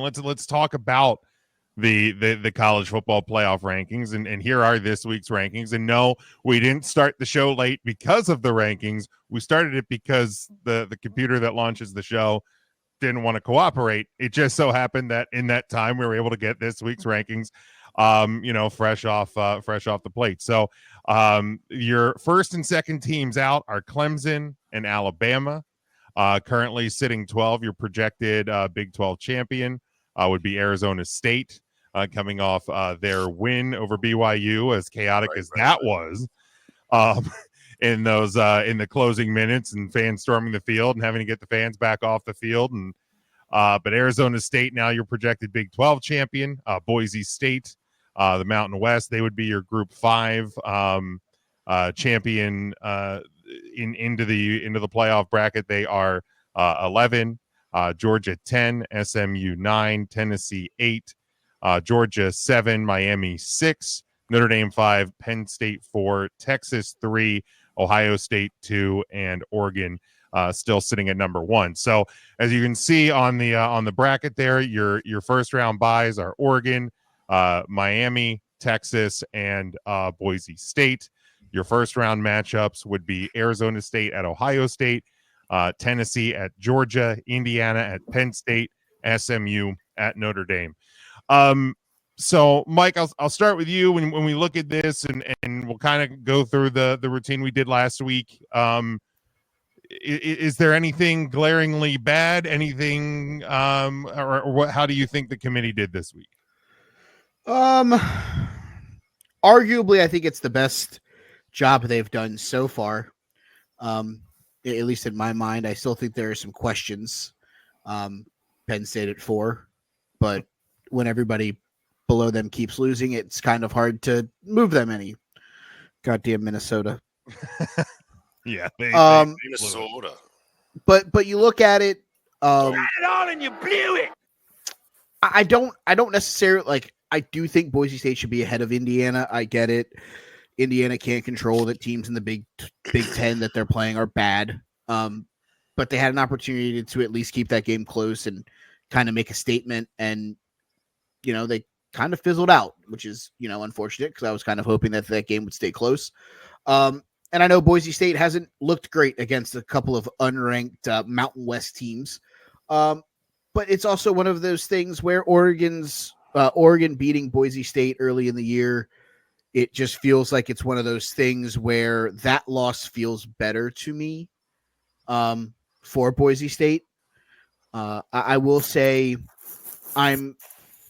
let's talk about the college football playoff rankings, and here are this week's rankings. And no, we didn't start the show late because of the rankings. We started it because the computer that launches the show didn't want to cooperate. It just so happened that in that time we were able to get this week's rankings fresh off the plate. So your first and second teams out are Clemson and Alabama. Currently sitting 12. Your projected Big 12 champion would be Arizona State, coming off their win over BYU, as chaotic as that was. In those in the closing minutes, and fans storming the field and having to get the fans back off the field. And but Arizona State, now your projected Big 12 champion. Boise State, the Mountain West, they would be your Group 5 champion into the playoff bracket. They are 11, Georgia 10, SMU 9, Tennessee 8, Georgia 7, Miami 6, Notre Dame 5, Penn State 4, Texas 3, Ohio State 2, and Oregon still sitting at number 1. So as you can see on the bracket there, your first round buys are Oregon, Miami, Texas, and Boise State. Your first round matchups would be Arizona State at Ohio State, Tennessee at Georgia, Indiana at Penn State, SMU at Notre Dame. So, Mike, I'll start with you when we look at this, and we'll kind of go through the routine we did last week. Is there anything glaringly bad? Anything, or what? How do you think the committee did this week? Arguably, I think it's the best job they've done so far. At least in my mind, I still think there are some questions. Penn State at 4, but when everybody below them keeps losing, it's kind of hard to move them any. Goddamn Minnesota. Yeah, Minnesota. But you look at it, Got it on and you blew it. I don't necessarily like. I do think Boise State should be ahead of Indiana. I get it. Indiana can't control that teams in the Big Ten that they're playing are bad. But they had an opportunity to at least keep that game close and kind of make a statement. And, they kind of fizzled out, which is, unfortunate because I was kind of hoping that game would stay close. And I know Boise State hasn't looked great against a couple of unranked Mountain West teams. But it's also one of those things where Oregon beating Boise State early in the year, it just feels like it's one of those things where that loss feels better to me for Boise State. I will say I'm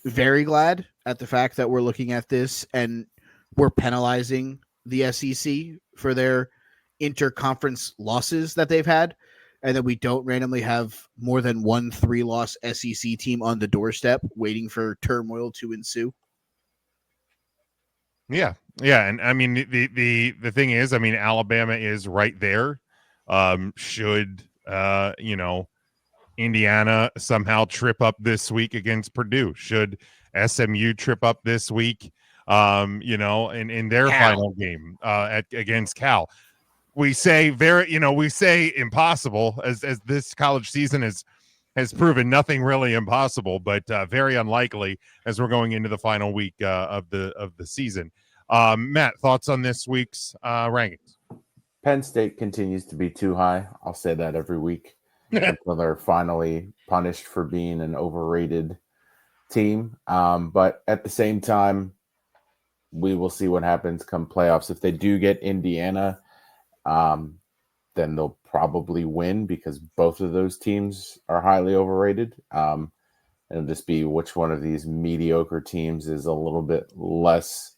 very glad at the fact that we're looking at this and we're penalizing the SEC for their interconference losses that they've had, and that we don't randomly have more than one 3-loss SEC team on the doorstep waiting for turmoil to ensue. Yeah. And I mean, the thing is, I mean, Alabama is right there. Should Indiana somehow trip up this week against Purdue? Should SMU trip up this week? In their final game against Cal? We say we say impossible, as this college season has proven nothing really impossible, but very unlikely as we're going into the final week of the season. Matt, thoughts on this week's rankings? Penn State continues to be too high. I'll say that every week until they're finally punished for being an overrated team. But at the same time, we will see what happens come playoffs. If they do get Indiana, then they'll probably win because both of those teams are highly overrated. It'll just be which one of these mediocre teams is a little bit less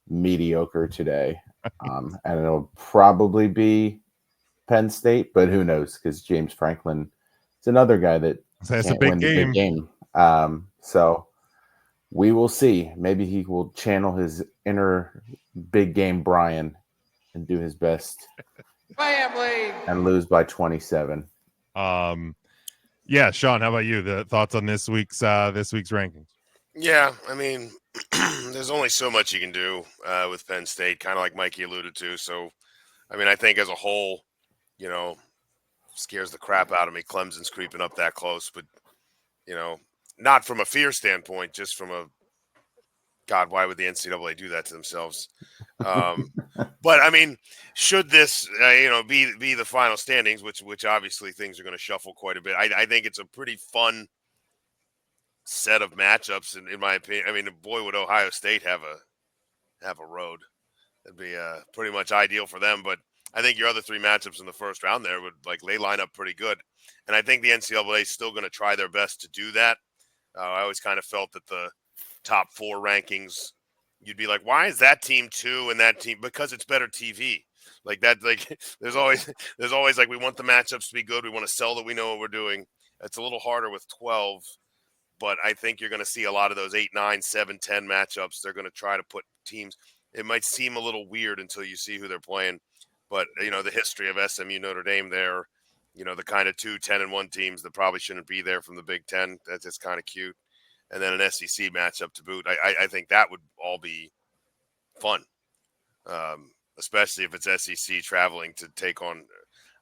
mediocre today. And it'll probably be Penn State, but who knows? Because James Franklin is another guy that that's can't a big win game. The big game. So we will see. Maybe he will channel his inner big game Brian and do his best and lose by 27. Yeah, Sean, how about you? The thoughts on this week's rankings? Yeah, I mean, there's only so much you can do with Penn State, kind of like Mikey alluded to. So, I mean, I think as a whole, scares the crap out of me. Clemson's creeping up that close, but not from a fear standpoint, just from a God, why would the NCAA do that to themselves? But I mean, should this be the final standings, which obviously things are going to shuffle quite a bit. I think it's a pretty fun set of matchups, in my opinion. I mean, boy, would Ohio State have a road. That'd be pretty much ideal for them. But I think your other three matchups in the first round there they line up pretty good. And I think the NCAA is still going to try their best to do that. I always kind of felt that the top four rankings, you'd be like, why is that team 2 and that team? Because it's better TV. Like that, like there's always like, we want the matchups to be good. We want to sell that we know what we're doing. It's a little harder with 12, but I think you're going to see a lot of those 8, 9, 7, 10 matchups. They're going to try to put teams. It might seem a little weird until you see who they're playing, but the history of SMU, Notre Dame there, the kind of 2 10-1 teams that probably shouldn't be there from the Big Ten. That's just kind of cute. And then an SEC matchup to boot. I think that would all be fun, especially if it's SEC traveling to take on,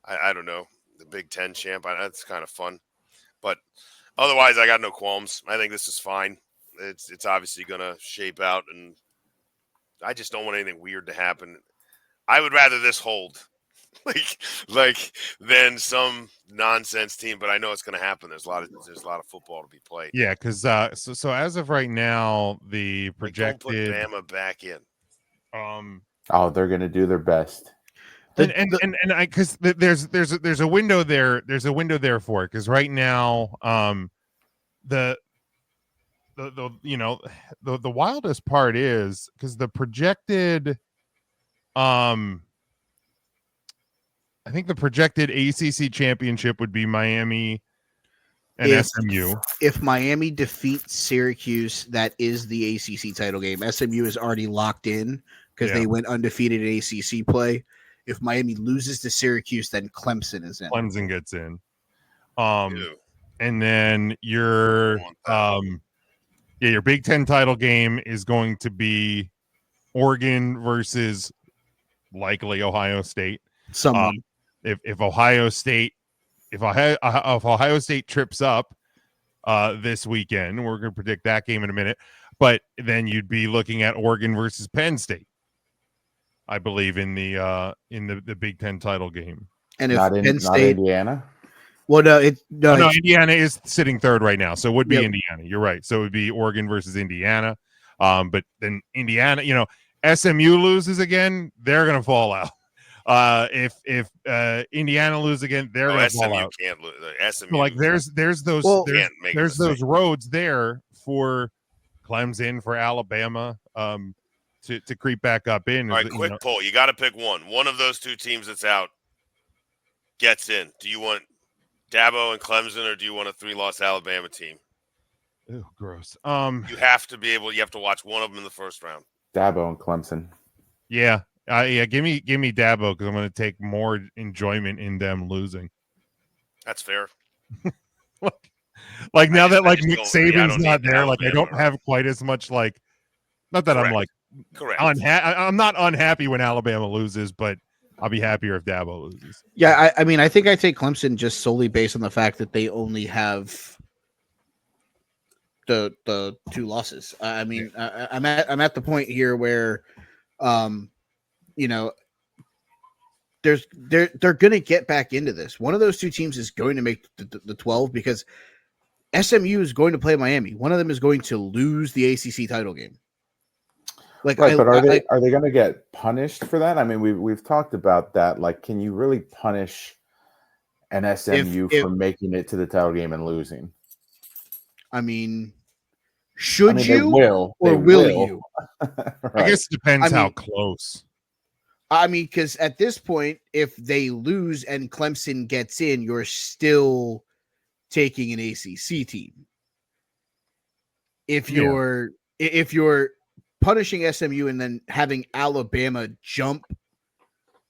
I don't know, the Big Ten champ. That's kind of fun. But otherwise, I got no qualms. I think this is fine. It's obviously going to shape out, and I just don't want anything weird to happen. I would rather this hold. like than some nonsense team, but I know it's going to happen. There's a lot of football to be played. Yeah, because so as of right now, the projected don't put Bama back in. They're going to do their best. And I because there's a window there. There's a window there for it because right now, the wildest part is because the projected, I think the projected ACC championship would be Miami and SMU. If Miami defeats Syracuse, that is the ACC title game. SMU is already locked in because they went undefeated in ACC play. If Miami loses to Syracuse, then Clemson is in. Clemson gets in. And then your Big Ten title game is going to be Oregon versus likely Ohio State. Someone. If Ohio State trips up this weekend, we're going to predict that game in a minute. But then you'd be looking at Oregon versus Penn State, I believe, in the Big Ten title game. And if Penn State, not Indiana. Well, no, Indiana is sitting third right now, so it would be Indiana. You're right. So it would be Oregon versus Indiana. But then Indiana, SMU loses again, they're going to fall out. If Indiana lose again, they're going to fall out. Can't lose. SMU, like there's those those roads there for Clemson, for Alabama, to creep back up in. All right, quick poll. You got to pick one. One of those two teams that's out gets in. Do you want Dabo and Clemson, or do you want a 3-loss Alabama team? Oh, gross. You have to be able. You have to watch one of them in the first round. Dabo and Clemson. Yeah. Give me Dabo because I'm going to take more enjoyment in them losing. That's fair. like now that Nick Saban's not there, I don't have quite as much not that Correct. I'm I'm not unhappy when Alabama loses, but I'll be happier if Dabo loses. Yeah, I mean, I think I take Clemson just solely based on the fact that they only have the 2 losses. I mean, I'm at the point here where, they're going to get back into this. One of those 2 teams is going to make the 12 because SMU is going to play Miami. One of them is going to lose the ACC title game. But are they going to get punished for that? I mean, we've talked about that. Like, can you really punish an SMU for making it to the title game and losing? I mean, you will you? Right. I guess it depends how close. I mean, because at this point, if they lose and Clemson gets in, you're still taking an ACC team. If you're punishing SMU and then having Alabama jump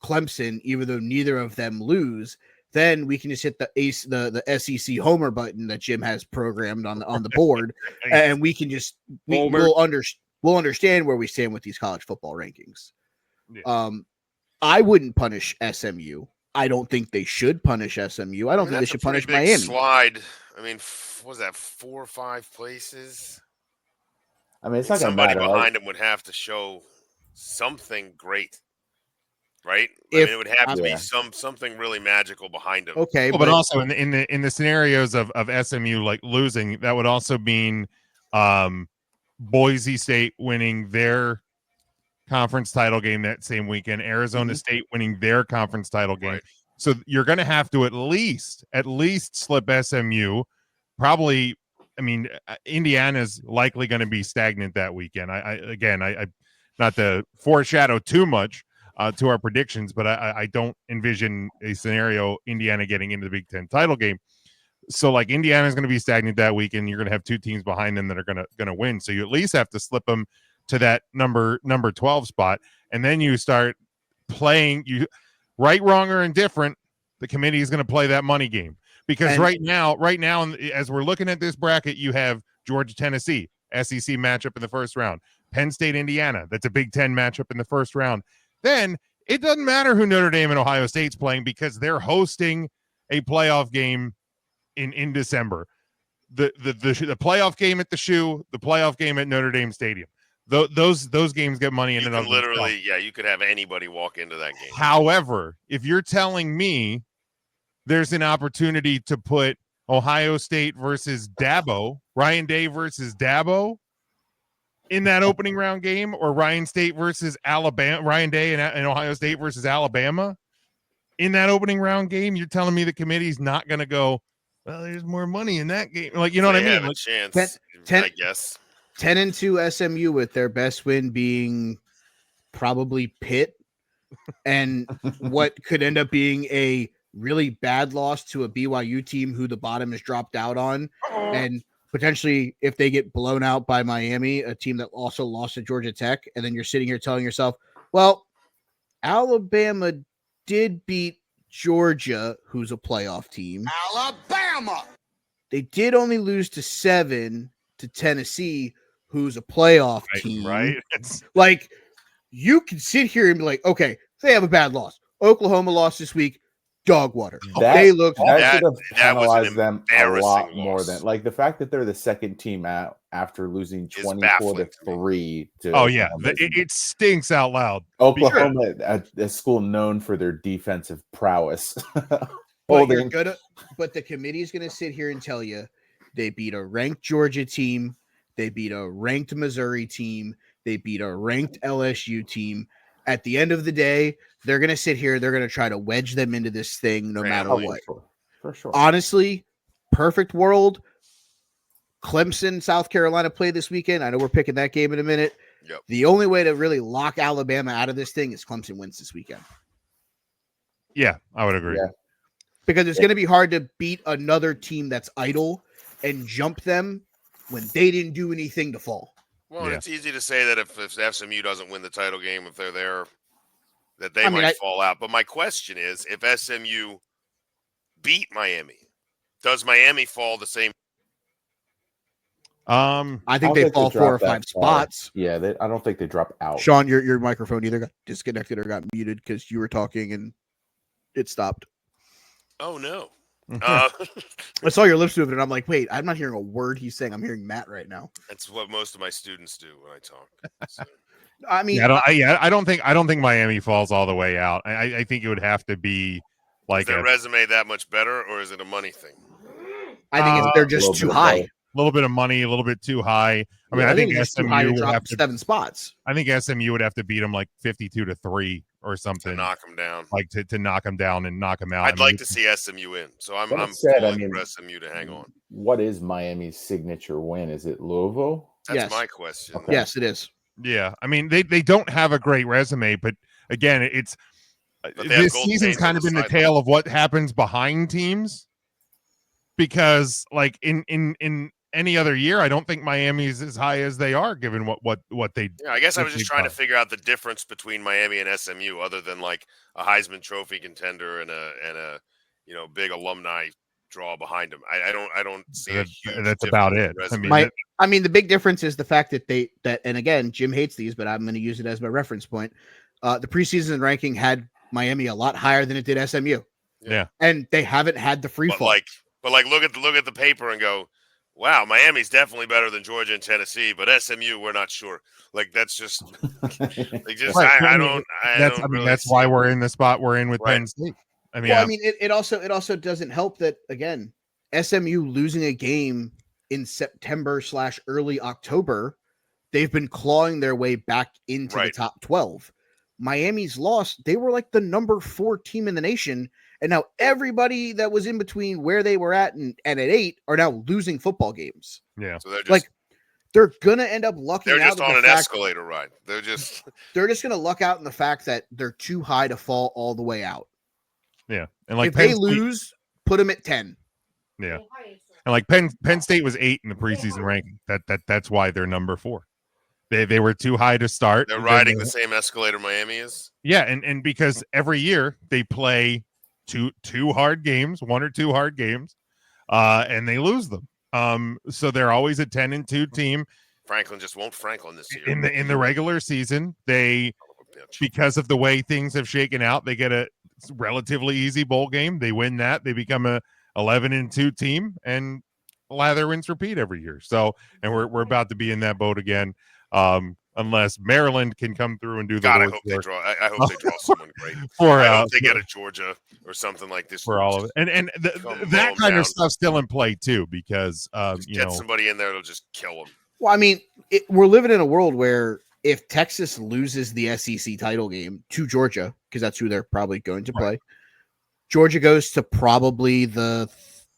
Clemson, even though neither of them lose, then we can just hit the SEC homer button that Jim has programmed on the board, and we can just we'll understand where we stand with these college football rankings. Yeah. I wouldn't punish SMU I don't think they should punish SMU. I don't think they that's a should pretty punish big Miami. slide. I mean, what was that 4 or 5 places? I mean, it's not going to Somebody matter. behind him would have to show something great, right? I If- mean, it would have to Yeah. be something really magical behind him. Okay, Well, but also in the scenarios of SMU like losing, that would also mean Boise State winning their conference title game that same weekend, Arizona State winning their conference title game. Right. So you're going to have to at least slip SMU. Probably, I mean, Indiana's likely going to be stagnant that weekend. I not to foreshadow too much to our predictions, but I don't envision a scenario Indiana getting into the Big Ten title game. So like Indiana's going to be stagnant that week, and you're going to have 2 teams behind them that are going to win. So you at least have to slip them to that number 12 spot, and then you start playing. You right, wrong, or indifferent, the committee is going to play that money game because right now, as we're looking at this bracket, you have Georgia, Tennessee, SEC matchup in the first round. Penn State, Indiana, that's a Big Ten matchup in the first round. Then it doesn't matter who Notre Dame and Ohio State's playing because they're hosting a playoff game in December. The playoff game at the Shoe, the playoff game at Notre Dame Stadium. Those games get money in You and can of literally, themselves. you could have anybody walk into that game. However, if you're telling me there's an opportunity to put Ohio State versus Dabo, Ryan Day versus Dabo in that opening round game, or Ryan State versus Alabama, Ryan Day and Ohio State versus Alabama in that opening round game, you're telling me the committee's not going to go, well, there's more money in that game. Like, you know what I mean? Have a Like, chance, 10 I guess. 10-2 SMU with their best win being probably Pitt, and what could end up being a really bad loss to a BYU team who the bottom has dropped out on, and potentially if they get blown out by Miami, a team that also lost to Georgia Tech, and then you're sitting here telling yourself, well, Alabama did beat Georgia, who's a playoff team. Alabama. They did only lose to 7 to Tennessee, who's a playoff team. right? Like, you can sit here and be like, okay, they have a bad loss. Oklahoma lost this week. Dog water. They look that should have that was an penalized them a lot embarrassing more loss. than like the fact that they're the second team out after losing Is 24 baffling to to me. 3 to Oh, yeah. Oklahoma. It stinks out loud. Oklahoma, a school known for their defensive prowess. but the committee is gonna sit here and tell you they beat a ranked Georgia team, they beat a ranked Missouri team, they beat a ranked LSU team. At the end of the day, they're going to sit here. They're going to try to wedge them into this thing no matter what. For sure. Honestly, perfect world. Clemson, South Carolina play this weekend. I know we're picking that game in a minute. Yep. The only way to really lock Alabama out of this thing is Clemson wins this weekend. Yeah, I would agree. Yeah. Because it's going to be hard to beat another team that's idle and jump them when they didn't do anything to fall. Well, and it's easy to say that if SMU doesn't win the title game, if they're there, that they might fall out. But my question is, if SMU beat Miami, does Miami fall the same? I think they fall 4 or 5 spots. Yeah, I don't think they drop out. Sean, your microphone either got disconnected or got muted because you were talking and it stopped. Oh, no. I saw your lips moving, and I'm like, wait, I'm not hearing a word he's saying. I'm hearing Matt right now. That's what most of my students do when I talk. So. I mean, I don't think Miami falls all the way out. I think it would have to be like is their resume that much better, or is it a money thing? I think they're just too high. A little bit of money, a little bit too high. I mean, I think SMU would have to 7 spots. I think SMU would have to beat them like 52-3 or something, to knock them down, like to knock them down and knock them out. I'd like to see SMU in, so I'm pulling for SMU to hang on. What is Miami's signature win? Is it Louisville? That's my question. Okay. Yes, it is. Yeah, I mean they don't have a great resume, but again, it's this season's kind of been the tale of what happens behind teams, because like in any other year, I don't think Miami's as high as they are, given what they. Yeah, I guess I was just trying to figure out the difference between Miami and SMU, other than like a Heisman Trophy contender and a big alumni draw behind them. I don't see a huge. That's about it. I mean, the big difference is the fact that and again, Jim hates these, but I'm going to use it as my reference point. The preseason ranking had Miami a lot higher than it did SMU. Yeah. And they haven't had the free But fall. look at the paper and go, wow, Miami's definitely better than Georgia and Tennessee, but SMU, we're not sure. Like that's just Right. I don't really that's see why it. we're in the spot we're in with Right. Penn State. I mean, Well, I mean, it also doesn't help that, again, SMU losing a game in September / early October, they've been clawing their way back into the Right. top 12. Miami's lost. They were like the number 4 team in the nation. And now everybody that was in between where they were at and at 8 are now losing football games. yeah. So They're going to end up lucking they're out. just on an escalator ride. They're just going to luck out in the fact that they're too high to fall all the way out. Yeah. And like if they lose, put them at 10. Yeah. And like Penn State was 8 in the preseason ranking. That's why they're number 4. They were too high to start. they're riding the same escalator Miami is. Yeah, and because every year they play two hard games, 1 or 2 hard games, and they lose them. So they're always a 10-2 team. Franklin just won't Franklin this year. In the regular season, because of the way things have shaken out, they get a relatively easy bowl game. They win that. They become a 11-2 team, and lather, rinse, repeat every year. So, and we're about to be in that boat again. Unless Maryland can come through and do the God, I Lord's hope they work. draw. I hope they draw someone great. I hope they get a Georgia or something like this for all of it, and that kind of stuff's still in play too, because get somebody in there that'll just kill them. Well, I mean, we're living in a world where if Texas loses the SEC title game to Georgia, because that's who they're probably going to play, Georgia goes to probably the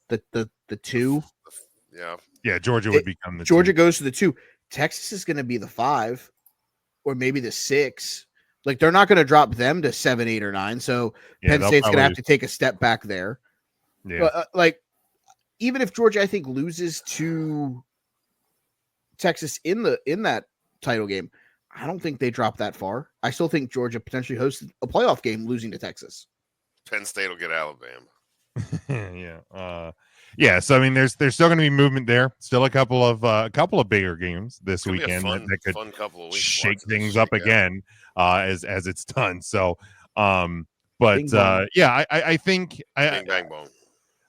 2. Yeah, Georgia would become the Georgia 2. goes to the 2. Texas is going to be the 5, or maybe the 6. Like, they're not going to drop them to 7, 8, or 9. So Penn State's going to have to take a step back there. Yeah, but, even if Georgia, I think, loses to Texas in that title game, I don't think they drop that far. I still think Georgia potentially hosts a playoff game losing to Texas. Penn State will get Alabama. Yeah. So I mean, there's still going to be movement there. Still a couple of bigger games this weekend that could fun couple of weeks shake things up again, as it's done. So, I think bing bang boom.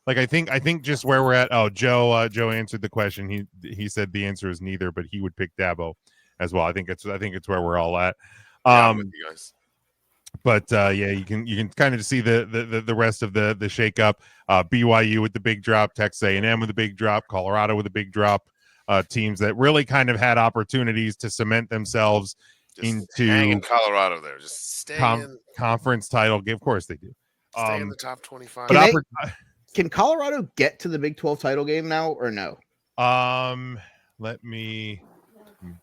Like I think just where we're at. Oh, Joe answered the question. He said the answer is neither, but he would pick Dabo as well. I think it's where we're all at. I'm with you guys. But you can kind of see the rest of the shakeup. BYU with the big drop, Texas A&M with a big drop, Colorado with a big drop. Teams that really kind of had opportunities to cement themselves into hang in Colorado there. Just stay in conference title. Of course they do. Stay in the top 25. Can Colorado get to the Big 12 title game now or no? Let me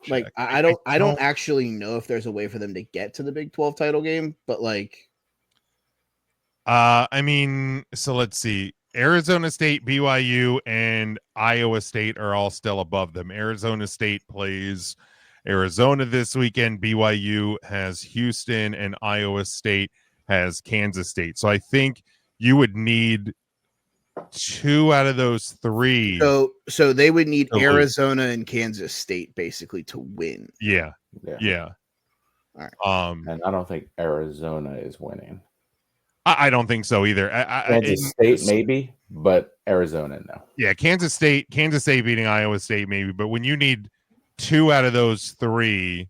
check. I don't actually know if there's a way for them to get to the Big 12 title game, but I mean, so let's see. Arizona State, BYU, and Iowa State are all still above them. Arizona State plays Arizona this weekend. BYU has Houston, and Iowa State has Kansas State. So I think you would need 2 out of those 3. So they would need Arizona and Kansas State basically to win. Yeah. All right. And I don't think Arizona is winning. I don't think so either. Kansas State maybe, but Arizona no. Yeah, Kansas State beating Iowa State maybe, but when you need 2 out of those 3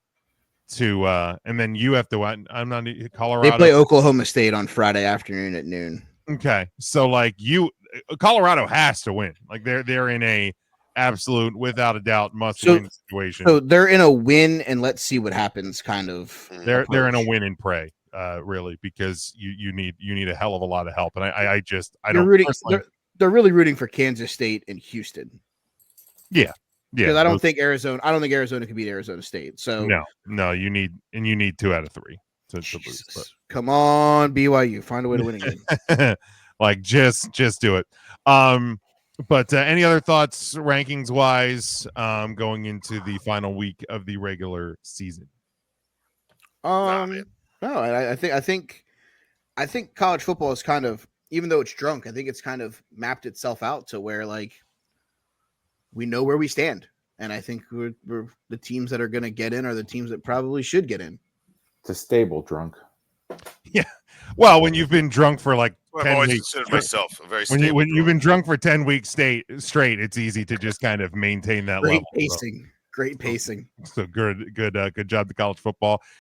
to and then you have to I'm not Colorado. They play Oklahoma State on Friday afternoon at noon. Okay. So Colorado has to win. Like they're in a absolute, without a doubt, must-win situation. So they're in a win, and let's see what happens. Kind of. They're in a win and pray, really, because you need a hell of a lot of help, and I don't. They're really rooting for Kansas State and Houston. Yeah. Because I don't think Arizona can beat Arizona State. So no, you need 2 out of 3 to lose. But. Come on, BYU, find a way to win again. just do it. But any other thoughts, rankings wise, going into the final week of the regular season? No, I think college football is kind of, even though it's drunk, I think it's kind of mapped itself out to where we know where we stand, and I think we're the teams that are going to get in are the teams that probably should get in. It's a stable drunk. Yeah. Well, when you've been drunk for like I've 10 always weeks, considered myself a very when stable. you've been drunk for 10 weeks straight, it's easy to just kind of maintain that Great level. pacing. Great pacing. So good job to college football.